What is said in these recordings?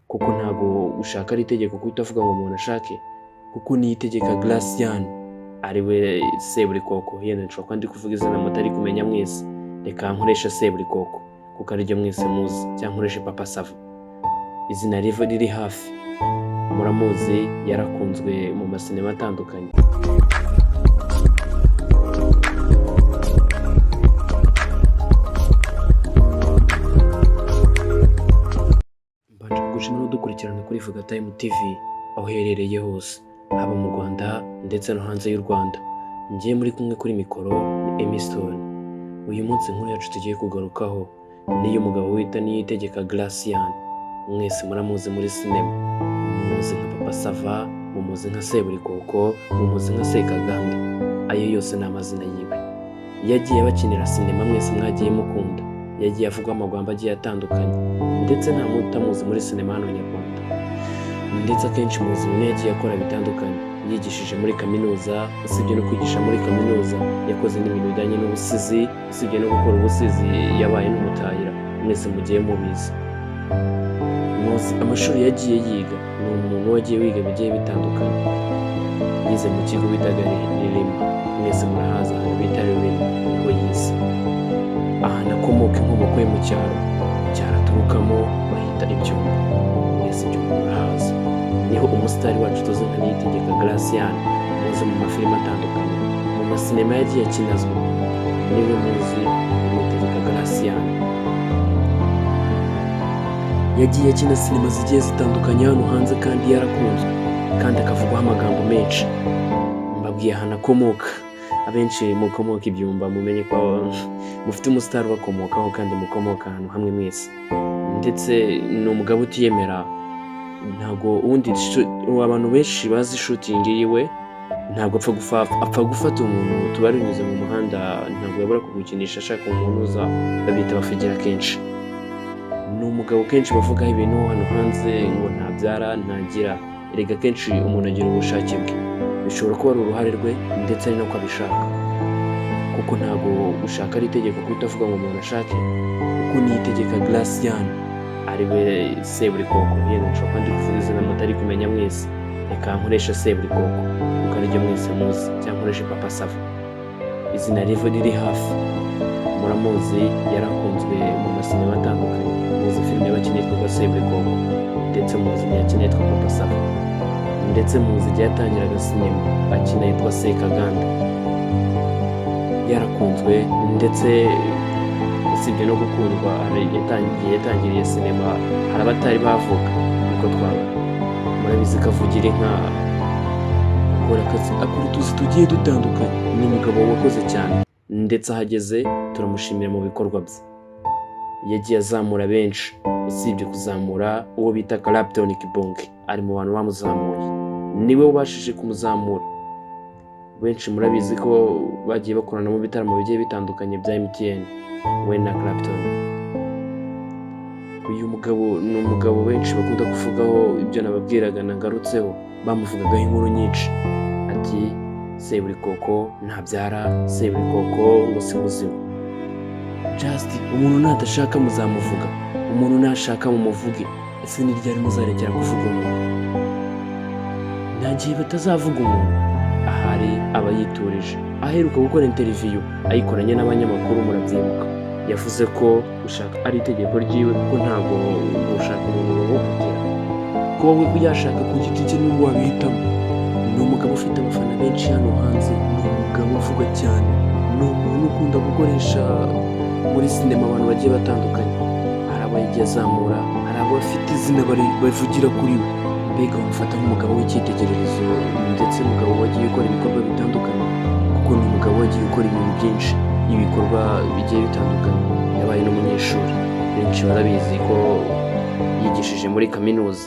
kuko ntago ushaka ari itegeko kuko utavuga ngo umuntu ashake, kuko niyitegeka Gratien ariwe Seburikoko. Yenda nshobora kuba ndi kuvuga izina mutari kumenya mwese, reka nkoresha Seburikoko kuko ariryo mwese muzi, cyangwa nkoreshe Papa Sava, izina riri hafi. Muramuzi, yarakunzwe mu masinema atandukanye. Mbanje kugushimira udukurikirana kuri Vuga Time TV aho uherereye hose, haba mu Rwanda ndetse no hanze y'u Rwanda. Ngiye muri kumwe kuri mikoro ni Emistone. Uyu munsi inkuru yacu tugiye kugarukaho niyo mugabo wita Niyitegeka Gratien. Mwese muramuzi muri sinema, mumuzi nka Papa Sava, mumuzi nka Seburikoko, mumuzi nka Sekaganda. Ayo yose ni amazina yiwe. Yagiye bakinira sinema mwese mwagiye mukunda, yagiye avuga amagambo agiye atandukanye, ndetse nta mutamuzi muri sinema hano Nyarwanda. Ndetse akenshi mu buzima yagiye akora bitandukanye. Yigishije muri kaminuza, usibye no kwigisha muri kaminuza yakoze n'ibintu bijyanye n'ubusizi, usibye no gukora ubusizi yabaye n'umutahira, mwese mugiye mubizi. Amashuri yagiye yiga, ni umuntu wagiye wiga bigiye bitandukanye. Yize mu kigo bitaga Ririma, mwese murahaza ahantu bita Ririma niho yize. Ahantu akomoka inkomoko ye mu cyaro cyaraturukamo bahita Ibyumba, mwese Ibyumba murahaza. Niho umusitari wacu tuzi nka Niyitegeka Gratien muzi mu mafilime atandukanye, mu masinema yagiye akinazwa, niwe muzi Niyitegeka Gratien. Yagiye akina sinema zigiye zitandukanye hano hanze kandi yarakunzwe, kandi akavugwaho amagambo menshi. Mbabwiye ahantu akomoka, abenshi mukomoka Ibyumba mumenye ko mufite umusitari ubakomokaho kandi mukomoka ahantu hamwe mwese. Ndetse ni umugabo utiyemera, ntabwo ubundi abantu benshi bazi shooting yiwe, ntabwo apfa gufata umuntu tuba runyuze mu muhanda, ntabwo yabura kugukinisha ashaka umuntu uza, babita bafigira kenshi. Ni umugabo kenshi bavugaho ibintu hano hanze ngo ntabyara ntagira, erega kenshi umuntu agira ubushake bwe, bishobora kuba ari uruhare rwe ndetse ari no ko abishaka, kuko ntabwo ushaka ari itegeko kuko utavuga ngo umuntu ashake, kuko Niyitegeka Gratien ariwe Seburikoko. Yenda nshobora kuba ndi kuvuga izina mutari kumenya mwese, reka nkoresha Seburikoko kuko ariryo mwese muzi, cyangwa nkoreshe Papa Sava, izina riri hafi. Muramuzi, yarakunzwe mu masinema atandukanye. Muzi filime yakinnye yitwa Seburikoko, ndetse muzi n'iyakinnye yitwa Papa Sava, ndetse muzi igihe yatangiraga sinema akina yitwa Sekaganda. Yarakunzwe, ndetse usibye no gukundwa, yatangiriye sinema hari abatari bavuga niko twaba. Murabizi ko avugira inka, akora akazi, akora utuzi tugiye dutandukanye. Ni umugabo wakoze cyane, ndetse ahageze turamushimira mu bikorwa bye. Yagiye azamura benshi, usibye kuzamura uwo bita Clapton Kibonge, ari mu bantu bamuzamuye, niwe ubashije kumuzamura. Benshi murabizi ko bagiye bakorana mu bitaramo bigiye bitandukanye bya MTN, we na Clapton. Uyu mugabo ni umugabo benshi bakunda kuvugaho ibyo nababwiraga nagarutseho, bamuvugagaho inkuru nyinshi, ati Seburikoko ntabyara, Seburikoko ngo si muzima. Just umuntu nadashaka muzamuvuga, umuntu nashaka mumuvuge. Ese ni ryari muzarekera kuvuga umuntu? Nta gihe batazavuga umuntu, ahari aba yiturije. Aheruka gukora interview ayikoranye n'abanyamakuru, murabyibuka, yavuze ko ushaka ari itegeko ryiwe, kuko ntabwo ushaka umuntu wabukutira, ko wowe yashaka ku giti cye n'ubwo wabihitamo. Ni umugabo ufite abafana benshi hano hanze, ni umugabo uvuga cyane, ni umuntu ukunda gukoresha muri sinema abantu bagiye batandukanye. Hari abo yagiye azamura, hari abo bafite izina bavugira kuri we. Mbega bamufata nk'umugabo w'icyitegererezo, ndetse umugabo wagiye ukora ibikorwa bitandukanye, kuko ni umugabo wagiye ukora ibintu byinshi, ibikorwa bigiye bitandukanye. Yabaye n'umunyeshuri, benshi barabizi ko yigishije muri kaminuza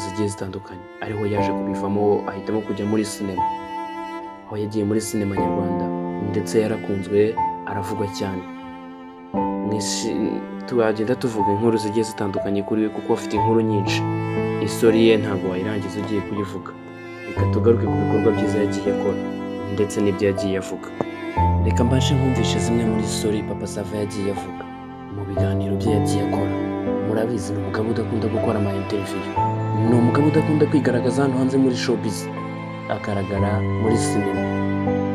zigiye zitandukanye, ariho yaje kubivamo ahitamo kujya muri sinema, aho yagiye muri sinema nyarwanda, ndetse yarakunzwe, aravugwa cyane. Tugenda tuvuga inkuru zigiye zitandukanye kuri we, kuko afite inkuru nyinshi. Istori ye ntabwo wayirangiza ugiye kuyivuga. Reka tugaruke ku bikorwa byiza yagiye akora, ndetse n'ibyo yagiye avuga. Reka mbashe nkumvishe zimwe muri story Papa Sava yagiye avuga mu biganiro bye yagiye akora, murabizi ni umugabo udakunda gukora ama interview, ni umugabo udakunda kwigaragaza hano hanze muri showbiz, agaragara muri sinema.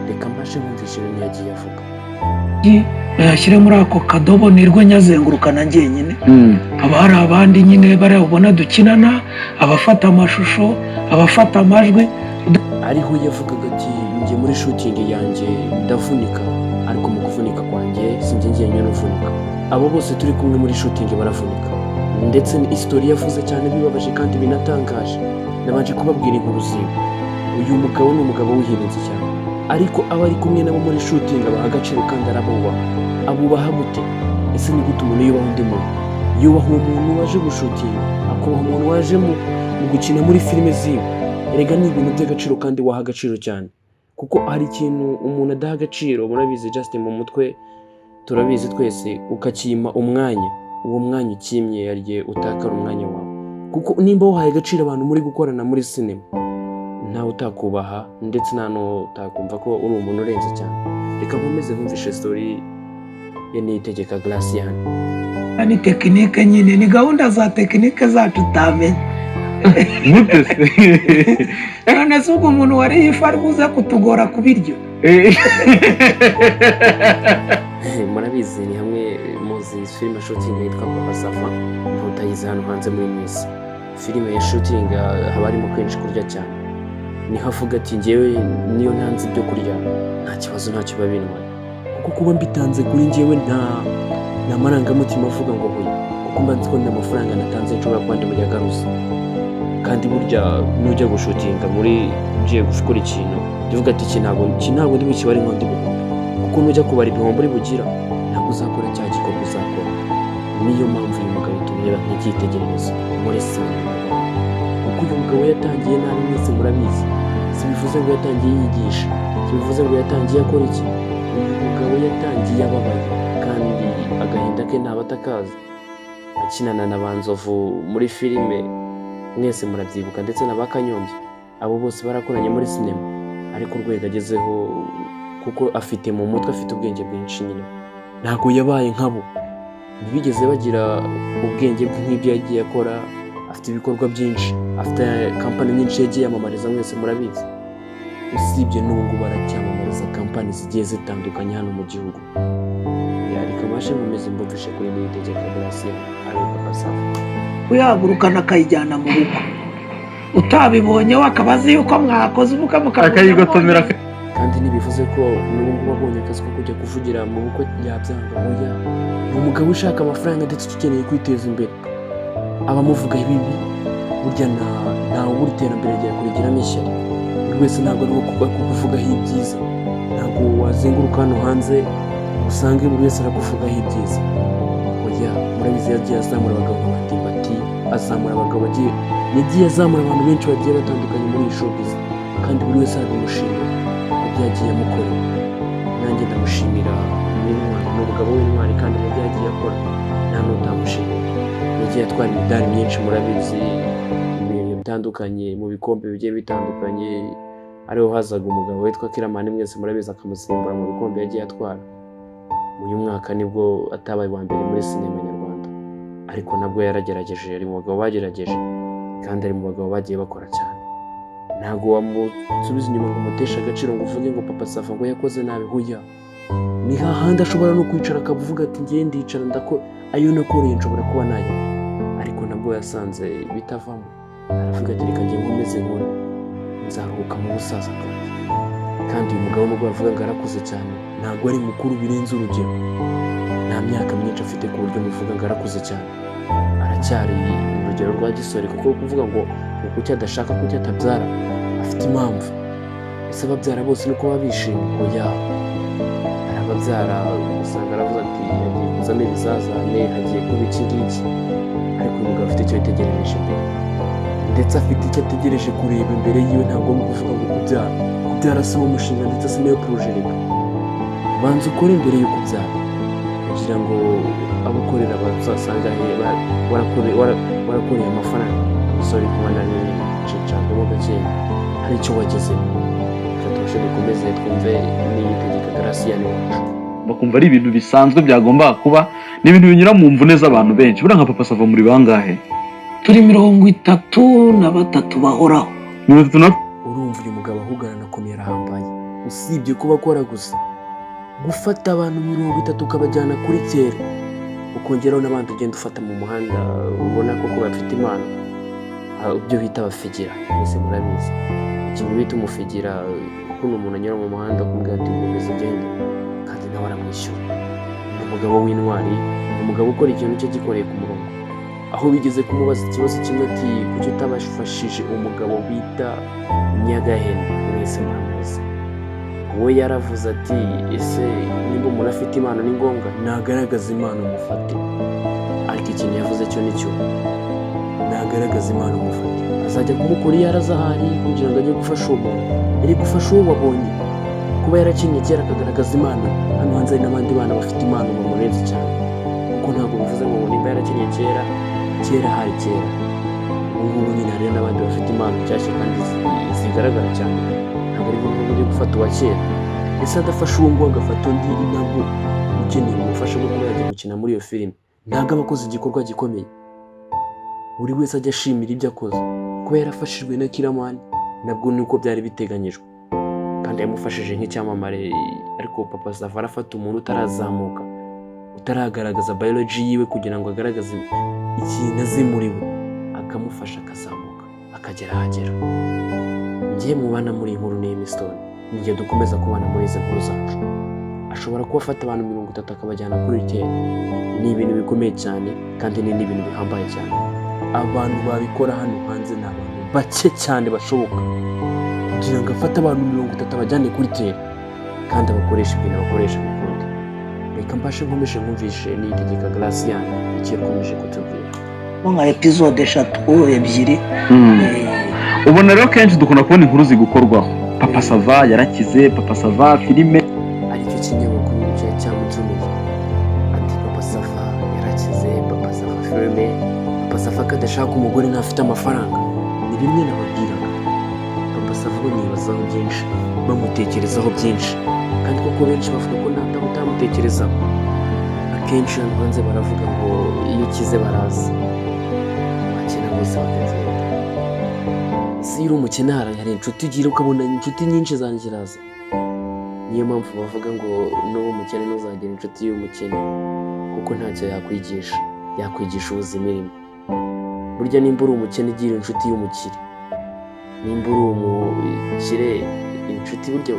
Reka mbashe nkumvisha ibintu yagiye avuga. bayashyire muri ako kadobo nirwo nyazengurukana njyenyine. Haba hari abandi nyine bariya ubona dukinana, abafata amashusho, abafata amajwi. Ariho yavugaga ati njye muri shooting yanjye ndavunika, ariko mu kuvunika kwanjye sinjye njyenyine uvunika, abo bose turi kumwe muri shooting baravunika. Ndetse ni isitori yavuze cyane bibabaje kandi binatangaje. Nabanje kubabwira inkuru ziwe. Uyu mugabo ni umugabo wihirinze cyane, ariko aba ari kumwe nabo muri shooting abaha agaciro kandi arabubaha. Abubaha gute? Ese ni gute umuntu yubaha undi muntu? Yubaha umuntu waje gushutinga, akubaha umuntu waje mu gukina muri filime ziwe. Erega ni ibintu by'agaciro kandi waha agaciro cyane, kuko hari ikintu umuntu adaha agaciro, murabizi just mu mutwe turabizi twese, ukakima umwanya, uwo mwanya ukimye yarye utakara umwanya wawe, kuko nimba wahaye agaciro abantu muri gukorana muri sinema, ntawe utakubaha ndetse nta n'utakumva ko uri umuntu urenze cyane. Reka nkomeze nkumvishe story ya Niyitegeka Gratien. Ni tekinike nyine, ni gahunda za tekinike zacu utamenye. None se ubwo umuntu wariye ifi ari buze kutugora kubiryo? Murabizi ni hamwe muzi filime shooting yitwa Papa Sava, ntutayizi hano hanze muri Miss. Filime ya shooting haba harimo kenshi kurya cyane. Niho avuga ati njyewe niyo ntanze ibyo kurya nta kibazo ntacyo babintwaye, kuko kuba mbitanze kuri njyewe nta marangamutima avuga ngo hoya, kuko mba nzi ko n'amafaranga natanze nshobora kuba ndi muyagaruza. Kandi burya nujya gushutinga muri ugiye gukora ikintu uvuga ati iki ntabwo ndi bukibare nk'undi buhombo, kuko nujya kubara ibihombo uri bugira ntabwo uzakora cya gikorwa uzakora. Niyo mpamvu uyu mugabo tumureba nk'icyitegererezo muri sinema, kuko uyu mugabo yatangiye nabi, mwese murabizi. Si bivuze ngo yatangiye yigisha, si bivuze ngo yatangiye akora iki. Uyu mugabo yatangiye ababaye kandi agahinda ke ntabatakaza, akinana na Banzovu muri filime, mwese murabyibuka, ndetse na Bakanyombya. Abo bose barakoranye muri sinema, ariko urwego agezeho, kuko afite mu mutwe, afite ubwenge bwinshi nyine, ntabwo yabaye nkabo, ntibigeze bagira ubwenge nk'ibyo yagiye akora. Afite ibikorwa byinshi, afite kampani nyinshi yagiye yamamariza, mwese murabizi. Usibye n'ubu ngubu aracyamamariza kampani zigiye zitandukanye hano mu gihugu. Reka mbashe nkomeze mbumvishe kuri Niyitegeka Gratien ari Papa Sava. Uyahagurukana akayijyana mu rugo, utabibonye akaba azi yuko mwakoze ubukwe akayigotomera. Kandi ntibivuze ko n'ubu ngubu abonye akazi ko kujya kuvugira mu bukwe yabyanga. Oya, ni umugabo ushaka amafaranga ndetse ukeneye kwiteza imbere. Abamuvuga ibibi burya ntawe ubura iterambere rya kurigiramo ishyari. Buri wese ntabwo ari kukuvugaho ibyiza, ntabwo wazenguruka hano hanze usange buri wese arakuvugaho ibyiza. Oya, murabizi yagiye azamura abagabo nka Matimbati, azamura abagabo yagiye azamura abantu benshi bagiye batandukanye muri iyi showbiz, kandi buri wese arabimushimira mu byo yagiye amukorera. Nanjye ndamushimira, ni umugabo w'intwari kandi mu byo yagiye akora nta n'utamushimira. Yagiye atwara imidari myinshi, murabizi, mu bintu bitandukanye, mu bikombe bigiye bitandukanye. Ariho hazaga umugabo witwa Kiramani, mwese murabizi, akamusimbura mu bikombe yagiye atwara. Uyu mwaka nibwo atabaye wa mbere muri sinema nyarwanda, ariko nabwo yaragerageje, ari mu bagabo bagerageje, kandi ari mu bagabo bagiye bakora cyane. Ntabwo wamusubiza inyuma ngo umuteshe agaciro ngo uvuge ngo Papa Sava ngo yakoze nabi. Hoya, ni hahandi ashobora no kwicara akavuga ati ngiye ndicara ayo nakoreye nshobora kuba nayo, ariko nabwo yasanze bitavamo. Aravuga ati reka njye nkomeze nkore, nzaruhuka mu busaza bwanjye. Kandi uyu mugabo nubwo bavuga ngo arakuze cyane, ntabwo ari mukuru birenze urugero. Nta myaka myinshi afite ku buryo muvuga ngo arakuze cyane, aracyari urugero rwa gisore. Kuko kuvuga ngo kuki adashaka, kuki atabyara, afite impamvu. Ese ababyara bose nuko baba bishimye? Oya, hari ababyara usanga aravuga ati hagiye kuzamo ibizazane, hagiye kuba iki ngiki, ariko uyu mugabo afite icyo yitegereje imbere, ndetse afite icyo ategereje kureba imbere yiwe. Ntabwo ari kuvuga ngo kubyara si wo mushinga ndetse si nayo poroje. Reka banza ukore mbere yo kubyara, kugira ngo abo ukorera bazasanga warakoreye amafaranga. Sorry kuba nari ncicambemo gakeya, hari icyo wagezeho. Reka tubashe dukomeze twumve Niyitegeka Gratien wacu. bakumva ari ibintu bisanzwe byagomba kuba, ni ibintu binyura mu mvune z'abantu benshi. Buriya nka Papa Sava muri bangahe? turi 33 bahoraho. Urumva uyu mugabo ahugana na komera ahambaye, usibye kuba akora gusa gufata abantu 30 ukabajyana kuri kera, ukongeraho n'abandi ugenda ufata mu muhanda ubona ko bafite impano, ibyo bita abafigira. Mwese murabizi ikintu bita umufigira, ukuntu umuntu anyura mu muhanda akumubwira ati ngomeza ugende kandi nawe aramwishyura. Ni umugabo w'intwari, umugabo ukora ikintu cye gikoreye ku murongo, aho bigeze kumubaza ikibazo kimwe ati kuki utabafashije umugabo bita Nyagahene. Mwese muramuzi, we yaravuze ati ese niba umuntu afite impano ni ngombwa nagaragaza impano mufate. Ariko ikintu yavuze cyo nicyo, nagaragaza impano mufate. Azajya kumukora iyo arazahari kugira ngo ajye gufasha uwo muntu, yari gufasha uwo wabonye kuba yarakinnye kera akagaragaza impano. Hano hanze hari n'abandi bana bafite impano bamurenze cyane, kuko ntabwo bivuze ngo nimba yarakinnye kera hari kera, ubu ngubu nyine hari n'abandi bafite impano nshyashya kandi zigaragara cyane. Ntabwo ari ngombwa ujye gufata uwa kera, ese adafasha uwo ngo agafata undi nabwo ukeneye umufasha bwo kuba yajya gukina muri iyo filime. Ntabwo aba akoze igikorwa gikomeye, buri wese ajya ashimira ibyo akoze. Kuba yarafashijwe na Kiramani nabwo ni uko byari biteganyijwe, kandi yamufashije nk'icyamamare. Ariko Papa Sava arafata umuntu utarazamuka, utaragaragaza biology yiwe kugira ngo agaragaze ikintu azi muri we, akamufasha akazamuka akagera ahagera. Ngiye mubana muri inkuru ni Stone, ngiye dukomeza kubana muri izi nkuru zacu. Ashobora kuba afata abantu 30 akabajyana kuri tele. Ni ibintu bikomeye cyane kandi ni ibintu bihambaye cyane. Abantu babikora hano hanze ni abantu bake cyane bashoboka, kugira ngo afate abantu 30 abajyane kuri tele kandi abakoresha ibintu bakoresha bikundi. Reka mbashe nkomeje nkumvishe niyitegeka Gracian icyo yakomeje kutubwira nka episode 2 ubona rero kenshi dukunda kubona inkuru zigukorwaho. Papa Sava yarakize, Papa Sava filime, aricyo kinyamakuru cyamutumiye ati Papa Sava yarakize, Papa Sava filime, Papa Sava kadashaka umugore ntafite amafaranga. Ni bimwe nababwiraga, Papa Sava bamwibazaho byinshi, bamutekerezaho byinshi, kandi koko benshi bavuga ko utamutekerezaho. Akenshi hano hanze baravuga ngo iyo ukize baraza, abakene bose bakagenda. Si uri umukene hari inshuti ugira ukabona inshuti nyinshi zangiraza. Niyo mpamvu bavuga ngo n'uwo umukene ntuzagire inshuti y'umukene, kuko ntacyo yakwigisha ubuzima irimo. Burya nimba uri umukene igira inshuti y'umukire, nimba uri umukire inshuti, burya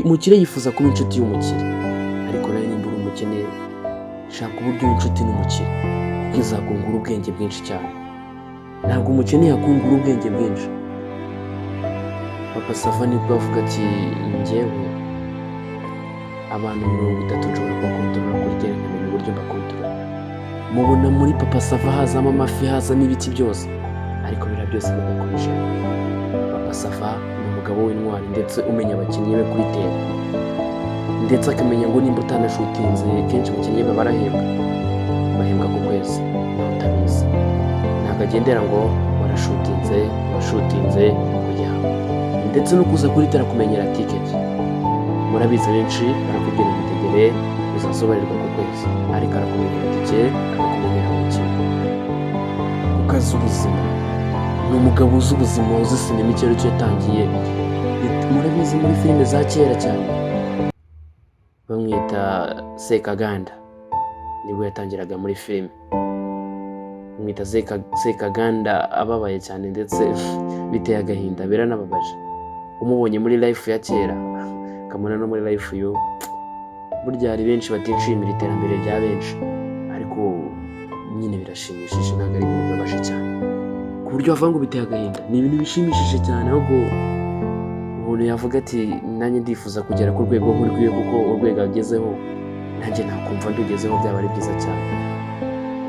umukire yifuza kuba inshuti y'umukire. Ariko nawe nimba uri umukene shaka uburyo w'inshuti n'umukire, kuko izakungura ubwenge bwinshi cyane. Ntabwo umukene yakungura ubwenge bwinshi. Papa Sava nibwo avuga ati njyewe abantu 30 nshobora kubakontorora kuri tele, nkamenya uburyo mbakontorora. Mubona muri Papa Sava hazamo amafi, hazamo ibiti byose, ariko biriya byose bigakomeje. Papa Sava ni umugabo w'intwari, ndetse umenya abakinnyi be kuri tele, ndetse akamenya ngo nimba utanashutinze, kenshi abakinnyi be bahembwa ku kwezi. Nawe utabizi, ntabwo agendera ngo warashutinze oya, ndetse no kuza kuri tele kumenyera ticket. Murabizi benshi barakubwira ngo itegere uzasobarirwa ku kwezi, ariko arakumenyera tike, akakumenyera umukino. Ukazi ubuzima, ni umugabo uzi ubuzima, uzi sinema icyo ari cyo yatangiye. Murabizi muri filime za kera cyane bamwita Sekaganda, nibwo yatangiraga muri filime. Bamwita Sekaganda ababaye cyane, ndetse biteye agahinda, biranababaje. Umubonye muri life ya kera kamuna no muri life yo, burya hari benshi batishimira iterambere rya benshi, ariko nyine birashimishije, ntabwo ari ibintu bibabaje cyane ku buryo wavuga ngo biteye agahinda. Ni ibintu bishimishije cyane, ahubwo umuntu yavuga ati nanjye ndifuza kugera ku rwego nk'urwiye, kuko urwego agezeho nanjye nakumva ndugezeho, byaba ari byiza cyane.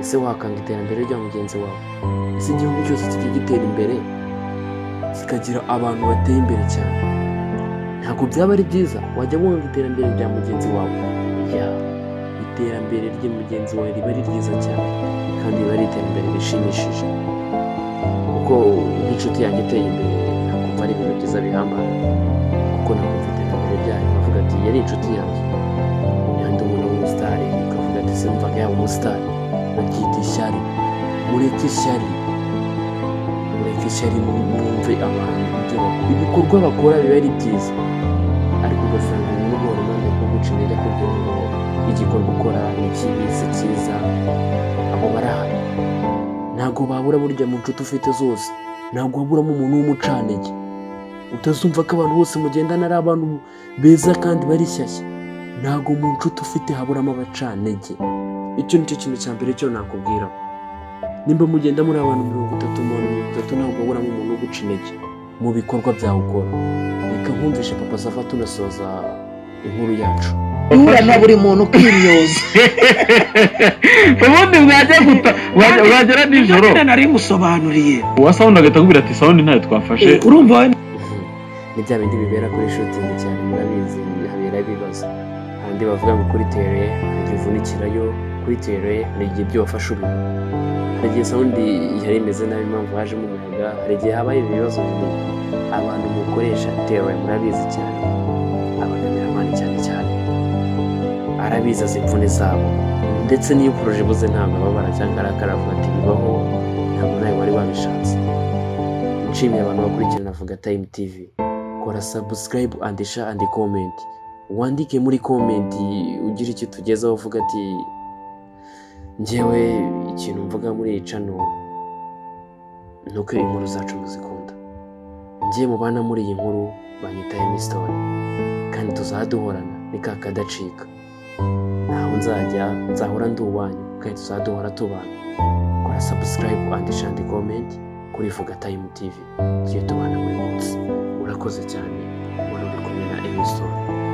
Ese wakanga iterambere rya mugenzi wawe? Ese igihugu cyose kijya gitera imbere kikagira abantu bateye imbere cyane, ntabwo byaba ari byiza? Wajya wumva iterambere rya mugenzi wawe? Iterambere rya mugenzi wawe riba ari ryiza cyane, kandi riba ari iterambere rishimishije, kuko nk'inshuti yanjye iteye imbere nakumva ari ibintu byiza bihambaye, kuko nakumva iterambere ryayo nkavuga ati yari inshuti yanjye. Yandi umuntu sinumvaga yaba umusitari, baryita ishyari. Mureke ishyari, mwumve abantu ibikorwa bakora biba ari byiza, ariko ugasanga umuntu uhora impande kuguca intege kugira ngo igikorwa ukora ni kibi si cyiza. Abo barahari, ntabwo babura burya mu nshuti ufite zose, ntabwo waburamo umuntu w'umucantege utazumva ko abantu bose mugendana ari abantu beza kandi bari shyashya. Ntabwo mu nshuti ufite haburamo abacantege. Icyo nicyo kintu cya mbere cyo nakubwira. Nimba mugenda muri abantu 30 ntabwo waburamo umuntu uguca intege mu bikorwa byawe ukora. Reka nkumvishe Papa Sava tunasoza inkuru yacu. uhura na buri muntu ukimyoza. ubundi wagera nijoro nari musobanuriye uwa sound agahita akubwira ati sound ntayo twafashe. urumva Ni bya bindi bibera kuri shooting cyane, murabizi habera ibibazo. Handi bavuga ngo kuri tere hari ivunikirayo, kuri tere hari igihe ibyo wafashe ubu, hari igihe sound yari imeze nabi impamvu hajemo umuyaga, hari igihe habaye ibibazo bindi. Abantu mukoresha tere murabizi cyane, abakameramani cyane arabizi azi imvune zabo, ndetse n'iyo poroje buze ntabwo ababara cyangwa arakaravuga ati bibaho, ntabwo nawe wari wabishatse. Nshimiye abantu bakurikirana Vuga Time TV. Kora subscribe and share and comment. Wandike muri comment ugira icyo tugezaho, uvuga ati njyewe ikintu mvuga muri iyi channel nuko inkuru zacu muzikunda. Njye mubana muri iyi nkuru banyita Story, kandi tuzaduhorana nikakadacika. Naho nzahora ndi uwanyu kandi tuzaduhora tubana. Kora subscribe and share and comment kuri Vuga Time TV. Tugiye tubana buri munsi. Urakoze cyane, uri kumwe na Story.